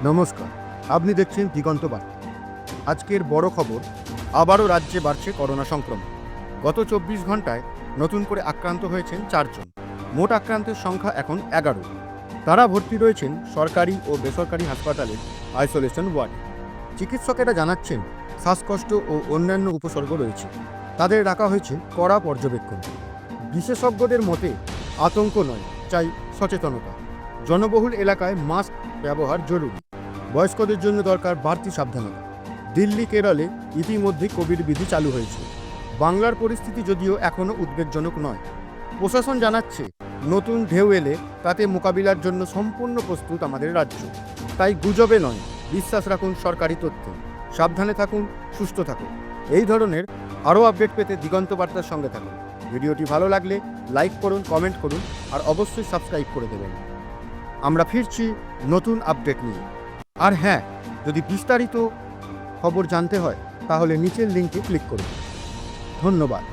নমস্কার, আপনি দেখছেন দিগন্ত বার্তা। আজকের বড় খবর, আবারও রাজ্যে বাড়ছে করোনা সংক্রমণ। গত 24 ঘন্টায় নতুন করে আক্রান্ত হয়েছেন 4 জন। মোট আক্রান্তের সংখ্যা এখন 11। তারা ভর্তি রয়েছেন সরকারি ও বেসরকারি হাসপাতালের আইসোলেশন ওয়ার্ডে। চিকিৎসকেরা জানাচ্ছেন শ্বাসকষ্ট ও অন্যান্য উপসর্গ রয়েছে, তাদের রাখা হয়েছে কড়া পর্যবেক্ষণ। বিশেষজ্ঞদের মতে আতঙ্ক নয়, চাই সচেতনতা। জনবহুল এলাকায় মাস্ক ব্যবহার জরুরি। বয়স্কদের জন্য দরকার বাড়তি সাবধানতা। দিল্লি, কেরলে ইতিমধ্যে কোভিড বিধি চালু হয়েছে। বাংলার পরিস্থিতি যদিও এখনও উদ্বেগজনক নয়। প্রশাসন জানাচ্ছে নতুন ঢেউ এলে তাতে মোকাবিলার জন্য সম্পূর্ণ প্রস্তুত আমাদের রাজ্য। তাই গুজবে নয়, বিশ্বাস রাখুন সরকারি তথ্যে। সাবধানে থাকুন, সুস্থ থাকুন। এই ধরনের আরও আপডেট পেতে দিগন্ত বার্তার সঙ্গে থাকুন। ভিডিওটি ভালো লাগলে লাইক করুন, কমেন্ট করুন আর অবশ্যই সাবস্ক্রাইব করে দেবেন। আমরা ফিরছি নতুন আপডেট নিয়ে। আর হ্যাঁ, যদি বিস্তারিত খবর জানতে হয় তাহলে নিচের লিঙ্কে ক্লিক করুন। ধন্যবাদ।